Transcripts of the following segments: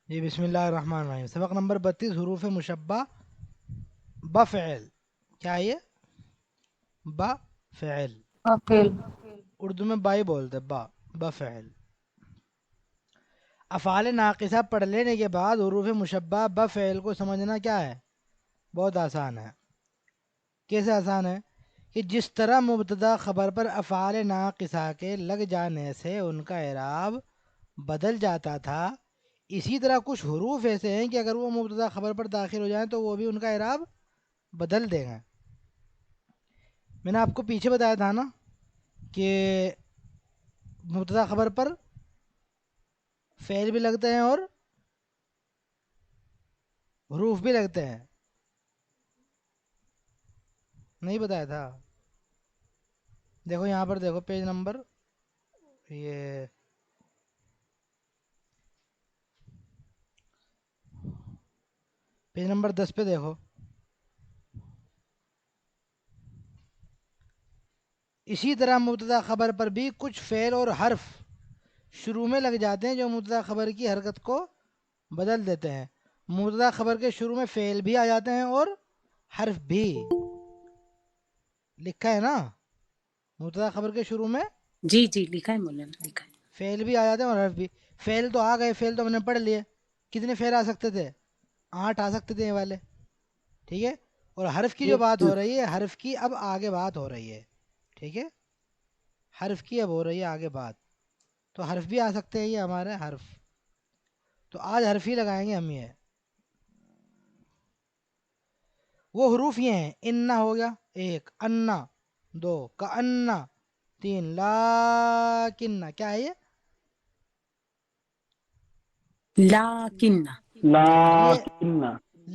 جی بسم اللہ الرحمن الرحیم. سبق نمبر 32 حروف مشبہ بفعل. کیا ہے یہ؟ بفعل. فعل. اردو میں بائی بولتے بفعل. افعال ناقصہ پڑھ لینے کے بعد حروف مشبہ بفعل کو سمجھنا کیا ہے؟ بہت آسان ہے. کیسے آسان ہے؟ کہ جس طرح مبتدا خبر پر افعال ناقصہ کے لگ جانے سے ان کا اعراب بدل جاتا تھا، اسی طرح کچھ حروف ایسے ہیں کہ اگر وہ مبتدا خبر پر داخل ہو جائیں تو وہ بھی ان کا اعراب بدل دیں گے. میں نے آپ کو پیچھے بتایا تھا نا کہ مبتدا خبر پر فعل بھی لگتے ہیں اور حروف بھی لگتے ہیں. نہیں بتایا تھا؟ دیکھو یہاں پر دیکھو پیج نمبر یہ پیج نمبر 10 پہ دیکھو. اسی طرح مبتدا خبر پر بھی کچھ فعل اور حرف شروع میں لگ جاتے ہیں جو مبتدا خبر کی حرکت کو بدل دیتے ہیں. مبتدا خبر کے شروع میں فعل بھی آ جاتے ہیں اور حرف بھی. لکھا ہے نا مبتدا خبر کے شروع میں جی جی لکھا ہے مولانا، لکھا ہے. فعل بھی آ جاتے ہیں اور حرف بھی. فعل تو آ گئے، فعل تو ہم نے پڑھ لیے. کتنے فعل آ سکتے تھے؟ 8 آ سکتے تھے یہ والے. ٹھیک ہے. اور حرف کی جو بات ہو رہی ہے، حرف کی اب آگے بات ہو رہی ہے. ٹھیک ہے، حرف کی اب ہو رہی ہے آگے بات. تو حرف بھی آ سکتے ہیں یہ ہمارے حرف. تو آج حرف ہی لگائیں گے ہم. یہ وہ حروف یہ ہیں: انا ہو گیا 1، انا 2، کانا 3، لاکنہ. کیا ہے یہ؟ لیکن. یہ لاکنہ.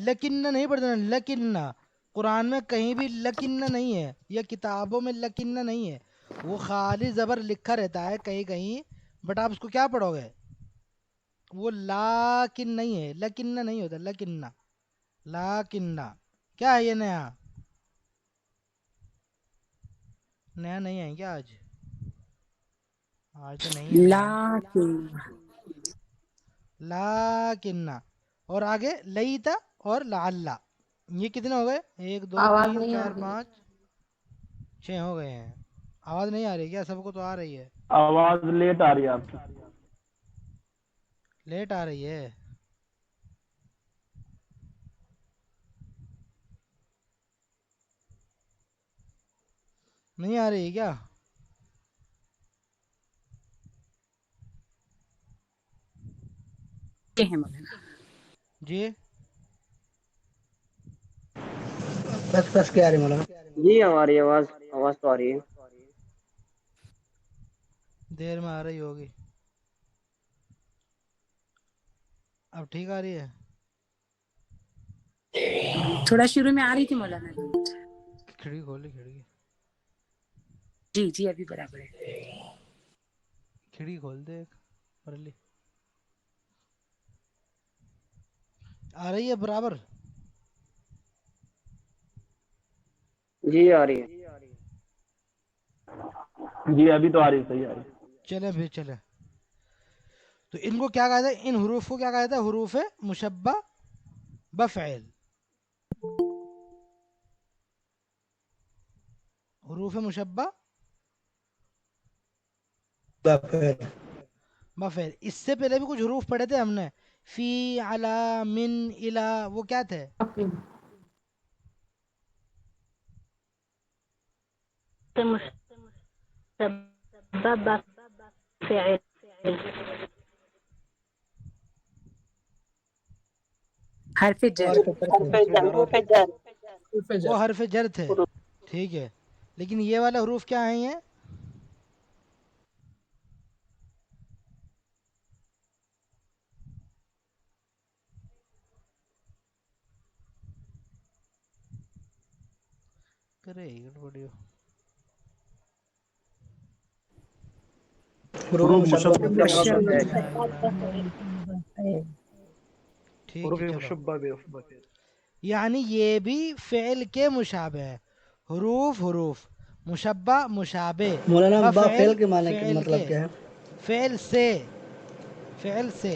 لکنہ نہیں پڑھتے، لکنہ. قرآن میں کہیں بھی لکنہ نہیں ہے، یا کتابوں میں لکنہ نہیں ہے. وہ خالی زبر لکھا رہتا ہے کہیں کہیں، بٹ آپ اس کو کیا پڑھو گے؟ وہ لاکن نہیں ہے، لکنہ نہیں ہوتا، لکنہ لاکنہ. کیا ہے یہ نیا؟ نیا نہیں ہے کیا آج؟ آج تو نہیں ہے نیا. لیکن. لاکنہ. اور آگے لیتا اور لعلہ. یہ کتنے ہو گئے؟ 1 2 آواز 3 نہیں آ 4 رہی. 5 6 ہو گئے ہیں. آواز نہیں آ رہی کیا؟ سب کو تو آ رہی ہے. آواز لیٹ آ رہی ہے آپ کی. لیٹ آ رہی ہے. نہیں آ رہی ہے کیا؟ یہ ہے مولانا. جی بس بس کیا رہی مولانا. جی ہماری آواز آواز تو آ رہی ہے. دیر میں آ رہی ہوگی. اب ٹھیک آ رہی ہے؟ تھوڑا شروع میں آ رہی تھی مولانا. کھڑکی کھولی کھڑکی. جی جی ابھی برابر ہے. کھڑکی کھول دے ایک پرلی. آ رہی ہے برابر؟ جی آ رہی ہے. جی ابھی تو آ رہی ہے، صحیح آ رہی ہے. چلے پھر چلے. تو ان کو کیا کہا جاتا ہے؟ ان حروف کو کیا کہا جاتا ہے؟ حروف مشبہ بفعل. حروف مشبہ بفعل. بفعل. اس سے پہلے بھی کچھ حروف پڑھے تھے ہم نے، فی، علا، من، الا. وہ کیا تھے؟ مشبب فعل. حرف جر. وہ حرف جر تھے. ٹھیک ہے. لیکن یہ والے حروف کیا ہیں؟ یہ کرے گڑبڑی ہو. حروف حروف مشبہ مشبہ. بسم مشبہ اللہ الرحمن الرحیم. ٹھیک حروف ہے چلو. مشبہ بفعل. یعنی یہ بھی فعل کے مشابہ ہے. حروف مشبہ مشابہ. مولانا بفعل بفعل کے معنی فعل مطلب کے، کیا ہے؟ فعل سے، فعل سے.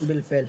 بالفعل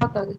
قدرت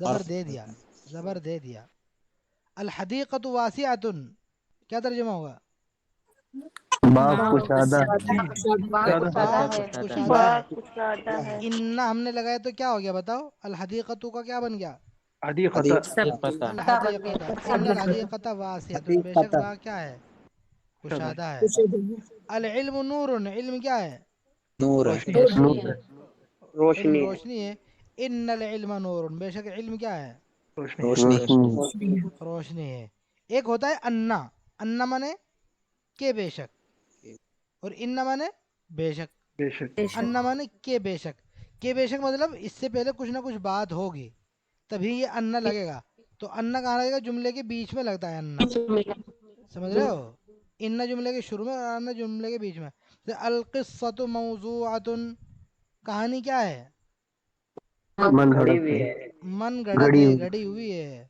زبر دے دیا، زبر دے دیا. الحدیقۃ واسعۃ کیا ترجمہ ہوگا؟ باغ کشادہ. زیادہ باغ ہے. کشادہ باغ ہے. کشادہ ہے. ان ہم نے لگایا تو کیا ہو گیا بتاؤ؟ الحدیقۃ کا کیا بن گیا؟ حدیقہ الحدیقۃ. ان الحدیقۃ واسعۃ بے شک باغ کیا ہے؟ کشادہ ہے. العلم نور علم کیا ہے؟ روشنی. علم روشنی ہے. ان العلم نور بے شک علم کیا ہے؟ روشنی. روشنی ہے. ایک ہوتا ہے انا، انا مانے کہ بے شک، اور ان مانے بے شک. بے شک. انا مانے کہ بے شک. کہ بے شک مطلب اس سے پہلے کچھ نہ کچھ بات ہوگی تبھی یہ انا لگے گا. تو انا کہاں لگے گا؟ جملے کے بیچ میں لگتا ہے انا. سمجھ رہے ہو؟ ان جملے کے شروع میں اور انا جملے کے بیچ میں. القصۃ موضوعۃ کہانی کیا ہے؟ من گھڑت ہے. من گڑت ہے، گڑی ہوئی ہے،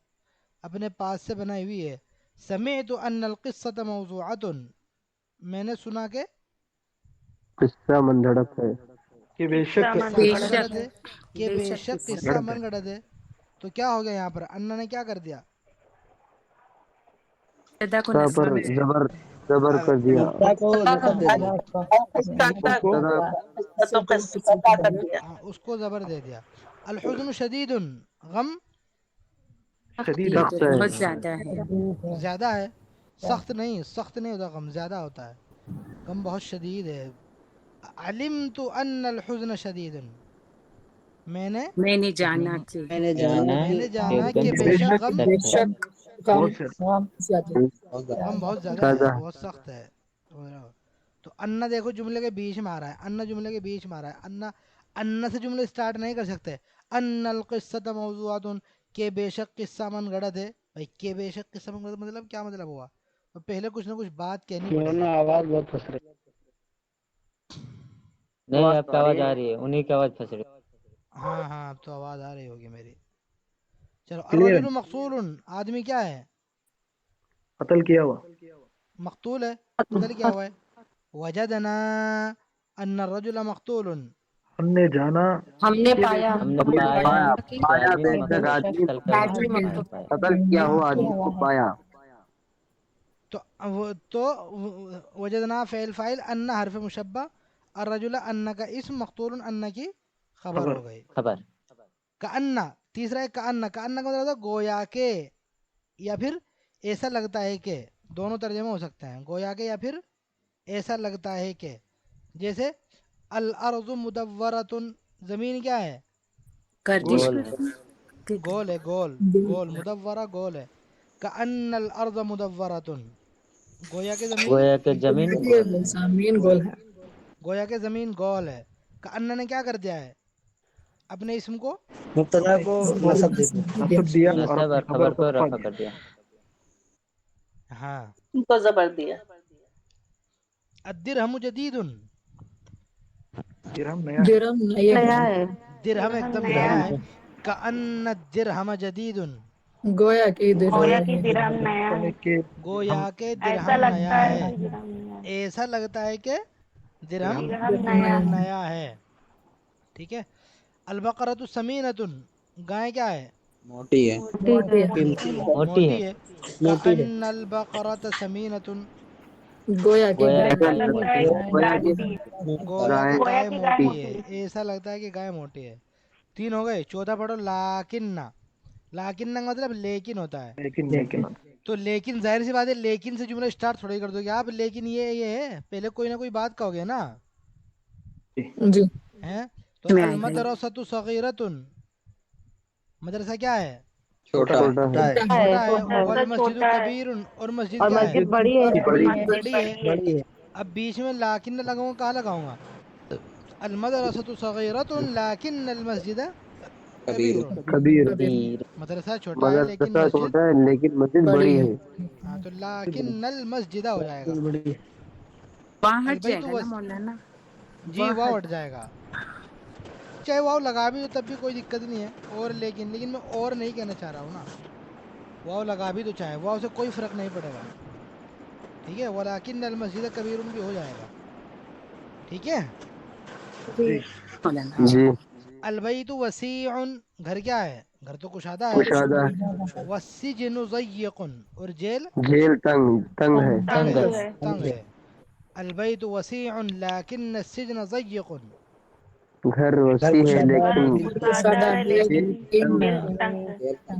اپنے پاس سے بنائی ہوئی ہے. سمعت ان القصۃ موضوعۃ میں نے سنا کہ قصہ من گھڑت ہے. کہ بے شک قصہ من گڑت ہے، کہ بے شک قصہ من گڑت ہے. تو کیا ہو گیا یہاں پر؟ انا نے کیا کر دیا؟ قصہ پر زبر کر دیا. ہاں، اس کو زبر دے دیا. الحزن شدید غم شدید ہے. سخت ہے. زیادہ ہے، سخت نہیں، سخت نہیں ہوتا غم، زیادہ ہوتا ہے. غم بہت شدید ہے. علمت ان الحزن شدید میں نے میں نے جانا کہ بے شک غم بہت سے. غم بہت زیادہ ہے، بہت سخت ہے. تو انا دیکھو جملے کے بیچ میں آ رہا ہے، انا جملے کے بیچ میں آ رہا ہے. انا انا سے جملے اسٹارٹ نہیں کر سکتے. ان القصۃ موضوعات کہ بے شک قصہ من گڑت ہے. بھائی کہ بے شک قصہ من گڑت مطلب کیا مطلب ہوا؟ تو پہلے کچھ نہ کچھ بات کہنی پڑے گی. آواز بہت پھنس رہی نہیں آپ کی آواز آ رہی ہے، انہیں کی آواز پھنس رہی. ہاں ہاں، اب تو آواز آ رہی ہوگی میری. چلو. کلیئر الرجل مقتول آدمی کیا ہے؟ قتل کیا ہوا. مقتول ہے، قتل کیا ہوا ہے. وجدنا ان الرجل مقتول ہم نے جانا ہم نے پایا ہم نے پایا بے شک آدمی قتل کیا ہوا آدمی کو پایا. تو وجدنا فعل فاعل، ان حرف مشبہ، الرجل ان کا اسم، مقتول ان کی خبر ہو گئی. خبر. کأن تیسرا ہے کأن. کأن کا مطلب ہوتا ہے گویا کے، یا پھر ایسا لگتا ہے کہ. دونوں ترجمے ہو سکتے ہیں، گویا کے یا پھر ایسا لگتا ہے کہ. جیسے الارض مدورۃ زمین کیا ہے؟ گول ہے. گول ہے، گول گول. مدورہ گول ہے. کأن الارض مدورۃ گویا کہ زمین، گویا کہ زمین گول ہے. گویا کہ زمین گول ہے. کأن نے کیا کر دیا ہے؟ اپنے اسم کو مبتدا کو نصب دے دیا. نصب دیا اور نصب اپنی اور خبر کو کو رفع رفع دیا. کر دیا. ہاں. کو زبر دیا. الدرہم جدید. درہم نیا. نیا ہے. درہم ایک دم نیا ہے. کأن الدرہم جدید گویا کی درہم نیا ہے. کہ گویا کہ ایسا درہم لگتا نیا ہے ہے. کہ درہم نیا ہے. ایسا لگتا ہے کہ درہم درہم نیا ہے. نیا ہے. ٹھیک ہے. البقرۃ سمینۃ گائے کیا ہے؟ موٹی ہے. موٹی ہے. کأن البقرۃ سمینۃ گویا کی گویا گائے کہ گویا کہ گائے گائے موٹی ہے. ایسا لگتا ہے کہ گائے موٹی ہے. 3 ہو گئے. چوتھا پڑھو لاکن. لاکن کا مطلب لیکن ہوتا ہے. لیکن تو لیکن ظاہر سی بات ہے، لیکن سے جملہ اسٹارٹ تھوڑی کر دو گے آپ. لیکن یہ ہے، پہلے کوئی نہ کوئی بات کہو گے نا. جی ہیں؟ تو المدرسۃ صغیرۃ مدرسہ کیا ہے؟ چھوٹا ہے. چھوٹا ہے. مدرسہ والمسجد چھوٹا ہے کبیر اور مسجد کیا ہے؟ بڑی ہے. بڑی ہے. بڑی ہے. اب بیچ میں لاکن لگاؤں گا، کہاں لگاؤں گا؟ المدرسۃ صغیرۃ لیکن المسجد کبیر. کبیر. مدرسہ چھوٹا ہے لیکن مدرسہ مسجد چھوٹا ہے لیکن مسجد بڑی ہے. ہاں، تو لیکن المسجد ہو جائے گا. بڑی ہے. البیت جی واو ہٹ جائے گا. چاہے واو لگا بھی تو تب بھی کوئی دقت نہیں ہے. اور لیکن میں اور نہیں کہنا چاہ رہا ہوں نا. واو لگا بھی تو چاہے، واو سے کوئی فرق نہیں پڑے گا. ٹھیک ہے. ولیکن المسجد کبیر بھی ہو جائے گا. ٹھیک ہے. جی ہاں. جی. البیت وسیع، گھر کیا ہے؟ گھر تو کشادہ ہے. کشادہ. والسجن ضیق، اور جیل جیل تنگ ہے. تنگ تنگ ہے. ہے. تنگ ہے. البیت وسیع لیکن السجن ضیق. گھر وسیع ہے لیکن سادہ ہے لیکن لیکن دل تنگ ہے.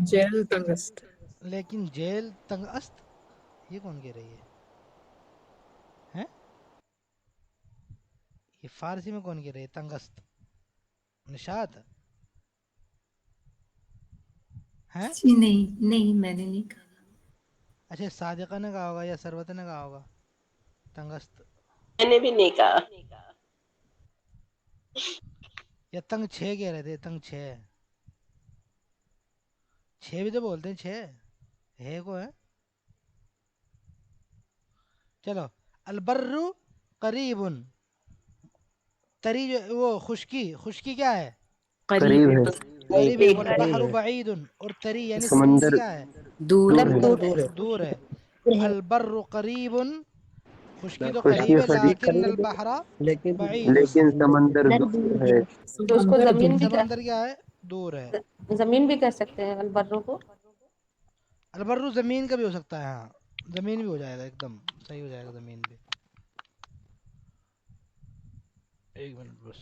جیل تنگست. لیکن جیل تنگ است. یہ کون کہہ رہی ہے؟ ہیں؟ یہ فارسی میں کون کہہ رہی ہے تنگ است؟ نشاط ہیں؟ جی نہیں نہیں میں نے نہیں کہا. اچھا صادقہ نے کہا ہوگا یا ثروت نے کہا ہوگا تنگ است، میں نے بھی نہیں کہا. یا تنگ چھ کہہ رہے تھے. تنگ چھ، چھ بھی تو بولتے ہیں. چھ ہے کو ہے. چلو البر قریب، تری جو وہ خشکی کیا ہے؟ قریب ہے. قریب ہے. والبحر بعید، اور تری یعنی سمندر سمندر کیا ہے؟ دور دور ہے. دور ہے. البر قریب، خشکی تو خشکی قریب ہے. قریب لیکن البحر لیکن بعید، لیکن سمندر دور ہے. تو اس کو زمین بھی سمندر کیا ہے؟ دور ہے. زمین بھی کہہ سکتے ہیں البرو کو. البر زمین کا بھی ہو سکتا ہے. ہاں زمین بھی ہو جائے گا، ایک دم صحیح ہو جائے گا زمین بھی. ایک منٹ بس.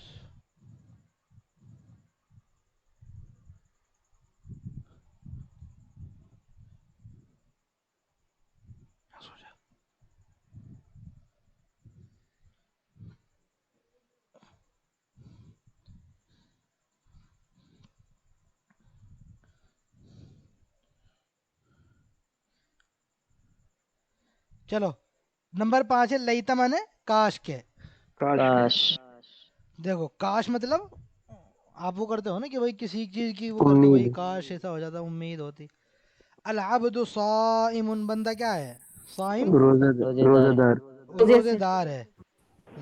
چلو نمبر 5 ہے لیتا مانے کاش کے. کاش. دیکھو کاش مطلب آپ وہ کرتے ہو نا کہ بھائی کسی چیز کی وہ کرتے ہو، بھائی امید. کاش ایسا ہو جاتا، امید ہوتی. العبد صائم، بندہ کیا ہے؟ صائم، روزہ دار. روزے دار ہے.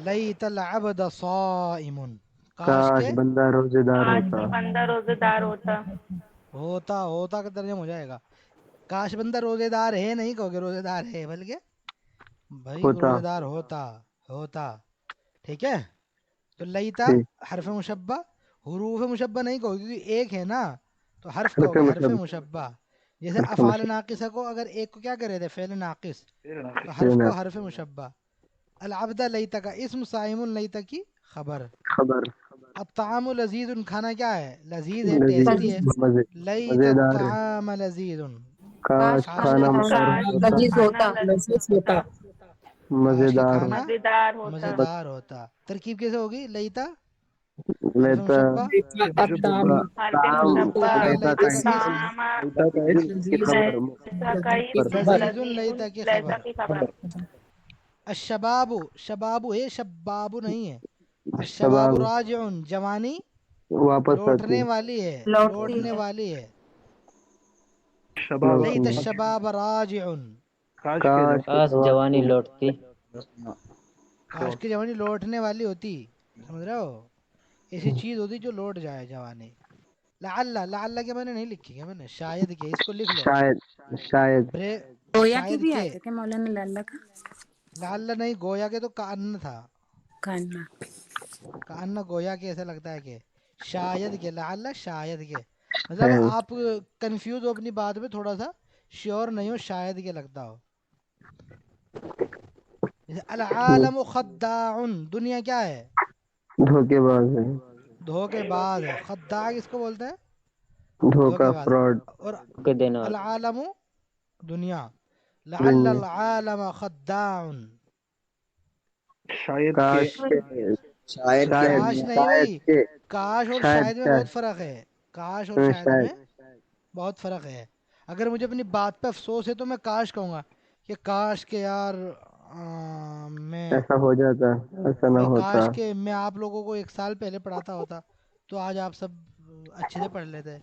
لیت العبد صائم، کاش کاش کے بندہ روزہ دار آج ہوتا. بھی بندہ روزے دار ہوتا. ہوتا کا ترجمہ ہو جائے گا. کاش بندہ روزے دار ہے نہیں کہو گے روزے دار ہے، بلکہ بھائی ہوتا. روزے دار ہوتا. ٹھیک ہے. تو لیتا ٹھیک. حرف مشبہ، حروف مشبہ نہیں کہو کیونکہ ایک ہے نا، تو حرف کہو حرف گے حرف مشبہ. مشبہ. جیسے حرف افعال مشبہ. ناقصہ کو اگر ایک کو کیا کرے تھے فعل ناقص، تو فعل حرف کو ناقص. حرف مشبہ. العبد لیتا کا اسم، صائم لیتا کی خبر. خبر. الطعام لذیذ، کھانا کیا ہے؟ لذیذ ہے، لذیذ. ٹیسٹی ہے. لیت مزیدار ہے. الطعام لذیذ، کاش کاش کھانا کاش ہوتا. لذیذ ہوتا. کھانا لذیذ ہوتا. کاش کے مزیدار. کھانا مزیدار ہوتا. مزیدار ہوتا. ترکیب کیسے ہوگی؟ لیتا حرف لیتا. مشبہ، الطعام حرف طعام. مشبہ. لیتا کا اسم طعام کی خبر. لیتا کا اسم، لذیذ لذیذ لیتا کی لیتا خبر. کی خبر. الشباب، شباب ہے، شباب نہیں ہے. الشباب شباب راجع، جوانی واپس آتی لوٹنے ہے. والی ہے، لوٹتی لوٹنے ہے. والی ہے. شباب لیت لوٹنے. الشباب راجع، کاش کے کاش جوانی لوٹتی. کاش کی جوانی لوٹنے والی ہوتی. سمجھ رہے ہو؟ ایسی چیز ہوتی جو لوٹ جائے جوانی. لعل کے میں نے نہیں لکھی ہے، میں نے شاید کے، اس کو لکھ لو. شاید. گویا کی شاید بھی کے، آیا تھا کیا مولانا لالہ کا؟ لعل نہیں، گویا کے تو کان تھا. کاننا. کان گویا کے ایسا لگتا ہے کہ شاید کے، لعل شاید کے، مطلب شاید. آپ کنفیوز ہو اپنی بات میں، تھوڑا سا شیور نہیں ہو، شاید کے لگتا ہو. جیسے العالم خداع، دنیا کیا ہے؟ دھوکے باز ہے. دھوکے باز ہے. خداع کس کو بولتے ہیں؟ دھوکا دھوکے باز. فراڈ. اور کے دینے والا. العالم دنیا. لعل دنیا. العالم خداع. شاید کے کاش کے. شاید کیا شاید. کاش نہیں شاید بھائی، کے. کاش اور شاید شاید میں کیا بہت ہے؟ فرق ہے. کاش اور شاید شاید. میں بہت فرق ہے. اگر مجھے اپنی بات پہ افسوس ہے تو میں کاش کہوں گا کہ کاش کے یار میں ایسا ہو جاتا. ایسا نہ بھائی ہوتا. کاش کے میں آپ لوگوں کو 1 سال پہلے پڑھاتا ہوتا تو آج آپ سب اچھے سے پڑھ لیتے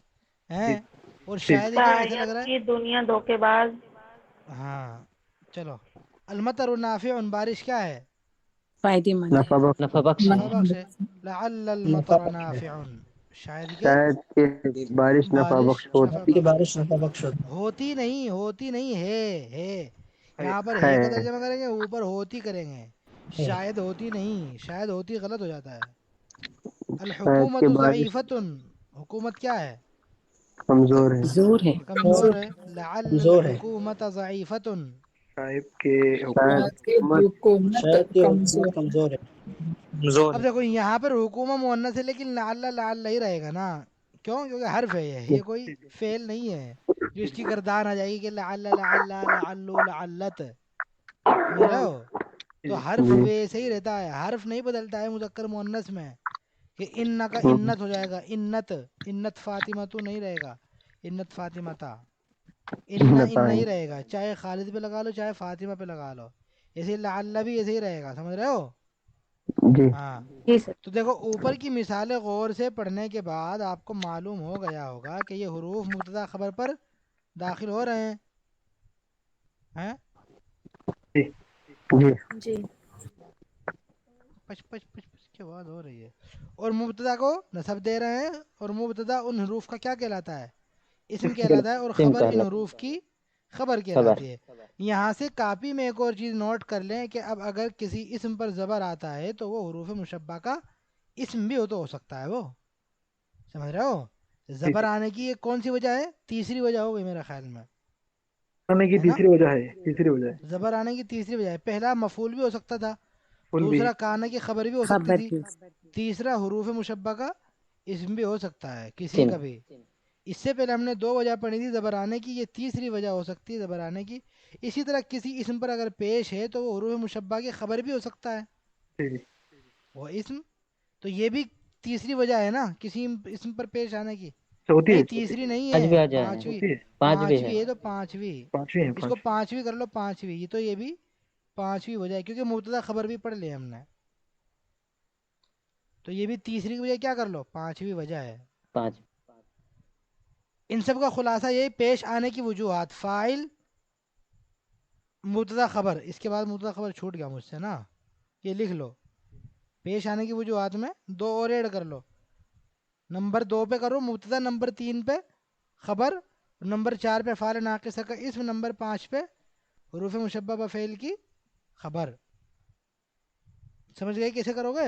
ہیں. اور ٹھیک شاید کیا ایسا لگ شاید رہا کی دنیا دھوکے باز. ہے. ہاں چلو. المطر نافع، بارش کیا ہے؟ فائدے مند ہے. نفع بخش. نفع بخش ہے. نفع بخش ہے. لعل المطر نافع، شاید کے شاید کہ بارش نفع بارش بخش نفع ہوتی بخش بارش نفع بخش ہوتی ہوتی نہیں ہے. یہاں پر ہے. ہے کا ترجمہ کریں گے، اوپر ہوتی کریں گے. شاید ہوتی نہیں، شاید ہوتی غلط ہو جاتا ہے. الحکومت ضعیفۃ، حکومت کیا ہے؟ کمزور ہے. زور ہے. کمزور ہے. لعل کمزور ہے. الحکومت ضعیفۃ. شاید کے شاید حکومت حکومت شاید کہ حکومت کمزور ہے. کمزور اب ہے. دیکھو یہاں پر حکومت مؤنث ہے لیکن لعل لعل ہی رہے گا نا، کیوں؟ کیونکہ حرف ہے یہ کوئی فعل نہیں ہے جو اس کی گردان آ جائے گی کہ لعل لعل لعلو لعلت، سمجھ رہے ہو؟ تو حرف جی. ویسے ہی رہتا ہے، حرف نہیں بدلتا ہے مذکر مؤنث میں، کہ ان کا انت ہو جائے گا، انت انت فاطمہ تو نہیں رہے گا، انت فاطمہ تھا، ان بتائیں. ہی رہے گا، چاہے خالد پہ لگا لو چاہے فاطمہ پہ لگا لو، ایسے لعل بھی ایسے ہی رہے گا، سمجھ رہے ہو؟ جی. ہاں. جی سر. تو دیکھو اوپر کی مثالیں غور سے پڑھنے کے بعد آپ کو معلوم ہو گیا ہوگا کہ یہ حروف مبتدا خبر پر داخل ہو رہے ہیں. جی. جی. پچ پچ پچ پچ کی آواز ہو رہی ہے. اور مبتدا کو نصب دے رہے ہیں، اور مبتدا ان حروف کا کیا کہلاتا ہے؟ اسم کہلاتا ہے، اور خبر ان حروف کی خبر کہلاتی ہے. یہاں سے کاپی میں ایک اور چیز نوٹ کر لیں کہ اب اگر کسی اسم پر زبر آتا ہے تو وہ حروف مشبہ کا اسم بھی ہو سکتا ہے، وہ سمجھ رہے ہو؟ زبر آنے کی یہ کون سی وجہ ہے؟ تیسری وجہ ہو گئی میرے خیال میں، آنے کی ہے نا؟ تیسری وجہ ہے. تیسری وجہ ہے. زبر آنے کی تیسری وجہ ہے. پہلا مفعول بھی ہو سکتا تھا، فل بھی. دوسرا کانا کی خبر بھی ہو سکتی خبر تھی، بھی. تیسرا حروف مشبہ کا اسم بھی ہو سکتا ہے کسی کا بھی. اس سے پہلے ہم نے دو وجہ پڑھی تھی زبر آنے کی، یہ تیسری وجہ ہو سکتی ہے زبر آنے کی. اسی طرح کسی اسم پر اگر پیش ہے تو وہ حروف مشبہ کی خبر بھی ہو سکتا ہے جی. وہ اسم. تو یہ بھی تیسری وجہ ہے نا کسی اسم پر پیش آنے کی. ہوتی نہیں ہے. تیسری نہیں آج بھی ہے، آ جائے. پانچویں. ہوتی ہے. پانچویں ہے تو پانچویں، پانچویں ہے. اس کو پانچویں کر لو، پانچویں. یہ تو یہ بھی پانچویں وجہ ہے کیونکہ مبتدا خبر بھی پڑھ لی ہم نے، تو یہ بھی تیسری وجہ کیا کر لو، پانچویں وجہ ہے. 5. ان سب کا خلاصہ یہ پیش آنے کی وجوہات: فاعل، مبتدا خبر. اس کے بعد مبتدا خبر چھوٹ گیا مجھ سے نا، یہ لکھ لو. پیش آنے کی وجوہات میں دو اور ایڈ کر لو. نمبر 2 پہ کرو مبتدا، نمبر 3 پہ خبر، نمبر 4 پہ فعل ناقصہ کا اسم، نمبر 5 پہ حروف مشبہ بفعل کی خبر. سمجھ گئے کیسے کرو گے؟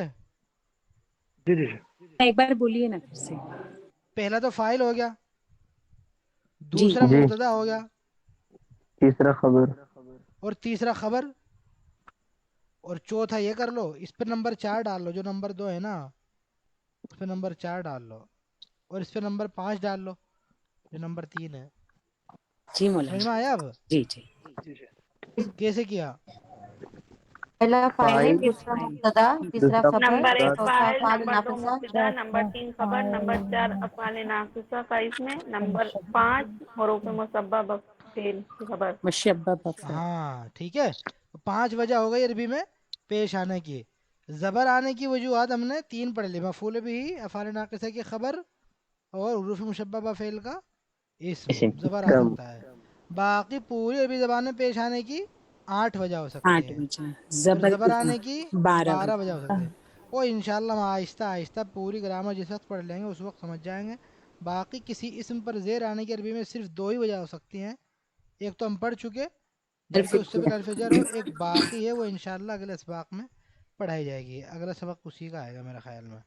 جی جی. ایک بار بولیے نا پھر سے. پہلا تو فاعل ہو گیا، جی. دوسرا جی. مبتدا ہو گیا، تیسرا خبر. اور تیسرا خبر، اور چوتھا یہ کر لو اس پہ نمبر 4 ڈال لو، جو نمبر 2 ہے نا اس پہ نمبر 4 ڈال لو، اور اس پہ نمبر 5 ڈال لو جو نمبر 3 ہے. جی سمجھ مولانا. میں آیا اب جی جی. کیسے کیا؟ پہلا فاعل، فاعل، دوسرا مبتدا، تیسرا دوسرا خبر، مبتدا، نمبر 1 چوتھا فاعل، نمبر 2 مبتدا، نمبر 3 خبر، نمبر 4 افعال ناقصہ کا اسم، نمبر 5 حروف مصبہ بفعل کی خبر. مشبہ بفعل. ہاں ٹھیک ہے. 5 وجہ ہو گئی عربی میں پیش آنے کی. زبر آنے کی وجوہات ہم نے 3 پڑھ لی: مفعول بھی، افعال ناقصہ کی خبر، اور حروف مشبہ بفعل کا اسم. اسم. زبر آ سکتا ہے. باقی پوری عربی زبان میں پیش آنے کی 8 وجہ ہو سکتی 8 ہیں، وجہ. اور زبر آنے کی 12 12 وجہ ہو سکتی ہے. وہ انشاءاللہ ہم آہستہ آہستہ پوری گرامر جس وقت پڑھ لیں گے اس وقت سمجھ جائیں گے. باقی کسی اسم پر زیر آنے کی عربی میں صرف 2 ہی وجہ ہو سکتی ہیں. ایک تو ہم پڑھ چکے جبکہ اس سے پہلے حرف جر ہو، ایک باقی ہے وہ انشاءاللہ اگلے اسباق میں پڑھائی جائے گی. اگلا سبق اسی کا آئے گا میرے خیال میں.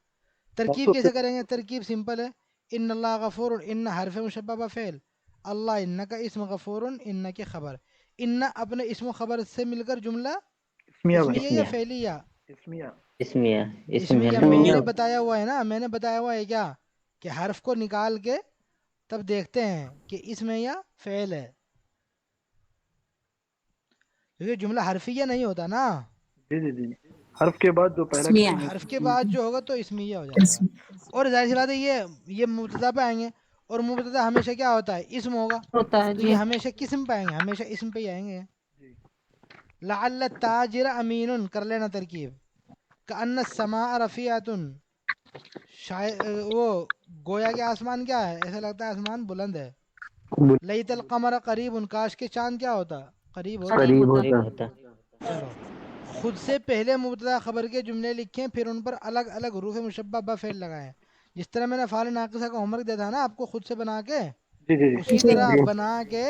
ترکیب کیسے کریں گے؟ ترکیب سمپل ہے. ان اللہ غفور، ان حرف مشبہ بفعل، اللہ ان کا اسم، غفور ان کی خبر. ان اپنے اسم و خبر سے مل کر جملہ اسمیہ بھائی. اسمیہ یا فعلیہ؟ اسمیہ. اسمیہ. اسم ہے اسمیہ. نا. میں نے بتایا ہوا ہے نا، میں نے بتایا ہوا ہے کیا کہ حرف کو نکال کے تب دیکھتے ہیں کہ اسم ہے یا فعل ہے، کیونکہ جملہ حرفیہ نہیں ہوتا نا. جی جی جی. حرف کے بعد جو پہلا اسمیہ کلمہ. ہے. حرف کے بعد جو ہوگا تو اسمیہ ہو جائے گا. اور ظاہر سی بات ہے یہ مبتدا پہ آئیں گے، اور مبتدا ہمیشہ کیا ہوتا ہے؟ اسم ہوگا. ہوتا ہے تو جی. یہ ہمیشہ کسم پہ آئیں گے، ہمیشہ اسم پہ ہی آئیں گے. جی. لعل التاجر امین، کر لینا ترکیب. کأن السماء رفیعۃ، شاید وہ گویا کہ آسمان کیا ہے؟ ایسا لگتا ہے آسمان بلند ہے. لیت القمر قریب، کاش کے چاند کیا ہوتا؟ قریب ہوتا. قریب ہوتا. ہوتا. چلو خود سے پہلے مبتدا خبر کے جملے لکھیں، پھر ان پر الگ الگ حروف مشبہ بفعل لگائیں. جس طرح میں نے فعل ناقصہ کا ہوم ورک دیا تھا نا آپ کو خود سے بنا کے، جی جی جی. اسی طرح بنا کے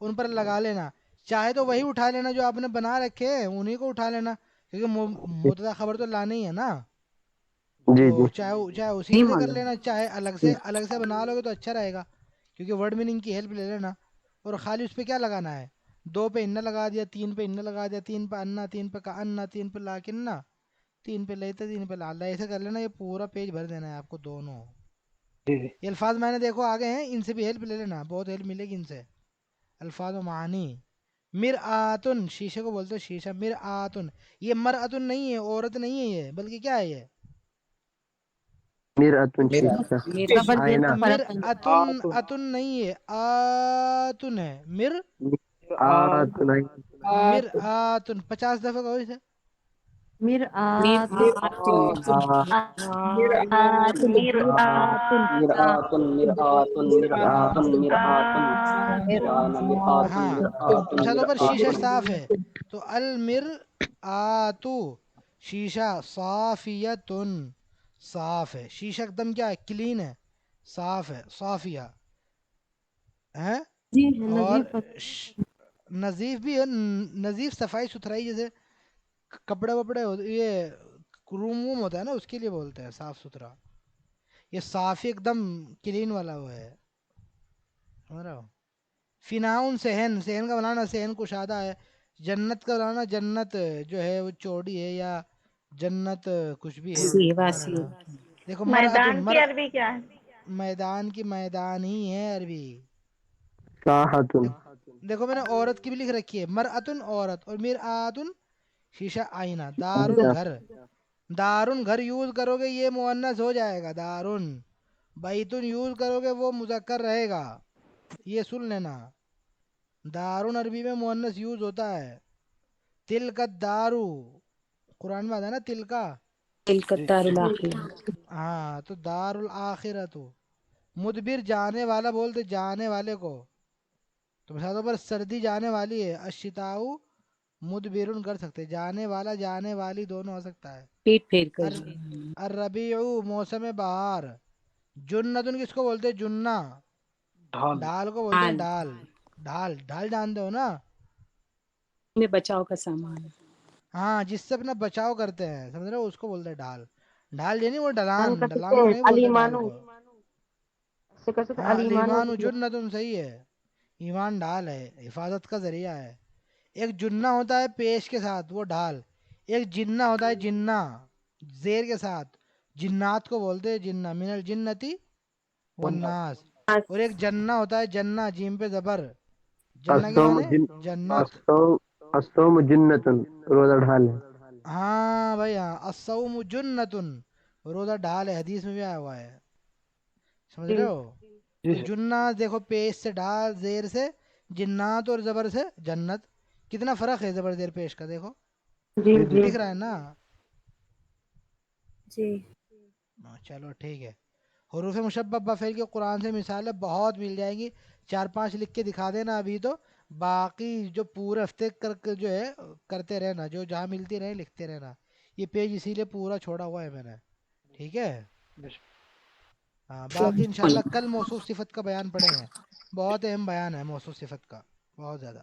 ان پر لگا لینا. چاہے تو وہی اٹھا لینا جو آپ نے بنا رکھے، انہی کو اٹھا لینا، کیونکہ مبتدا خبر تو لانا ہی ہے نا. جی تو جی چاہے اسی نہیں سے کر معلوم. لینا، چاہے الگ سے بنا لو گے تو اچھا رہے گا، کیونکہ ورڈ میننگ کی ہیلپ لے لینا. اور خالی اس پہ کیا لگانا ہے، 2 پہ ان لگا دیا، 3 پہ ان لگا دیا، 3 پہ انا، 3 پہ کا انا، 3 پہ لاکننا، 3 پہ لیتے، 3 پہ لالا، ایسے کر لینا. یہ پورا پیج بھر دینا ہے آپ کو دونوں. جی جی یہ الفاظ میں نے دیکھو آگے ہیں، ان سے بھی ہیلپ لے لینا، بہت ہیلپ ملے گی ان سے. الفاظ و معانی. مرآتن، شیشے کو بولتے ہیں شیشہ. مرآتن، یہ مرآتن نہیں ہے، عورت نہیں ہے یہ، بلکہ کیا ہے یہ، میراتن میرا شیشہ میرا آئینہ. مرآتن. آتن اتن نہیں ہے، آتن ہے. آتن مرآتن. 50 دفعہ کہو اسے. میرا ہاں اب ساتھ پر شیشہ صاف ہے تو المرآتو، شیشہ صافیتن، صاف ہے. شیشہ ایک دم کیا ہے، کلین ہے، صاف ہے، صافیہ ہے. اور نظیف بھی ہے، نظیف صفائی ستھرائی، جیسے کپڑے وپڑے یہ روم ووم ہوتا ہے نا، اس کے لیے بولتے ہیں صاف ستھرا. یہ صافی ایک دم کلین والا وہ ہے، سمجھ رہے ہو. فناؤن صحن، صحن کا بنانا صحن کشادہ ہے. جنت کا بنانا جنت جو ہے وہ چوڑی ہے، یا جنت کچھ بھی ہے. سیوا سبحان اللہ. سیوا. دیکھو مرأتن، میدان کی عربی کیا ہے؟ میدان کی میدان ہی ہے عربی. ساحتن. دیکھو میں نے عورت کی بھی لکھ رکھی ہے، مرأتن عورت، اور مرآتن شیشہ آئینہ. دارن گھر، دارن گھر یوز کرو گے یہ مؤنث ہو جائے گا دارن. بیتن یوز کرو گے وہ مذکر رہے گا، یہ سن لینا. دارن عربی میں مؤنث یوز ہوتا ہے. تلک الدارو، قرآن میں آتا ہے نا تلکا. تلک الدار الاخرہ. ہاں تو دار الاخرت. مدبر جانے والا بولتے جانے والے کو. تو مثال پر سردی جانے والی ہے، الشتاؤ مدبرن کر سکتے، جانے والا جانے والی دونوں ہو سکتا ہے. پیٹ پھیر کر. الربیع موسم بہار. جنتن کس کو بولتے ہیں، جنہ. ڈھال ڈال کو بولتے ہیں حال ڈال. ڈھال، ڈھال جانتے ہو نا. میں بچاؤ کا سامان. ہاں جس سے اپنا بچاؤ کرتے ہیں، سمجھ رہے ہو، اس کو بولتے ہیں ڈھال. ڈھال یہ نہیں وہ ان ڈلان، کا ڈلان کو نہیں بولتے ڈھال کو. سے کر سکتے ہاں علیمان الایمان جنتن صحیح ہے. ایمان ڈھال ہے، حفاظت کا ذریعہ ہے. ایک جنہ ہوتا ہے پیش کے ساتھ، وہ ڈھال. ایک جنہ ہوتا ہے جنہ زیر کے ساتھ، جنات کو بولتے ہیں جنہ، من الجنتی والناس. اور ایک جنہ ہوتا ہے جنہ، جیم پہ زبر. جنہ کے الصوم معنی جن جنت. الصوم جنتن، روزہ ڈھال ہے. ہاں بھائی ہاں، الصوم جنتن، روزہ ڈھال ہے، حدیث میں بھی آیا ہوا ہے، سمجھ رہے ہو. جی تو سر. جنات دیکھو، پیش سے ڈھال، زیر سے جنات، اور زبر سے جنت. کتنا فرق ہے زبر زیر پیش کا، دیکھو جی جی جی جی دکھ رہا ہے نا. جی. چلو ٹھیک ہے. حروف مشبہ فعل کے قرآن سے مثالیں بہت مل جائیں گی. 4-5 لکھ کے دکھا دینا ابھی تو، باقی جو پورے ہفتے کر کے جو ہے کرتے رہنا، جو جہاں ملتی رہے لکھتے رہنا. یہ پیج اسی لیے پورا چھوڑا ہوا ہے میں نے، ٹھیک ہے. ہاں باقی انشاءاللہ کل موصوف صفت کا بیان پڑھیں گے. بہت اہم بیان ہے موصوف صفت کا، بہت زیادہ.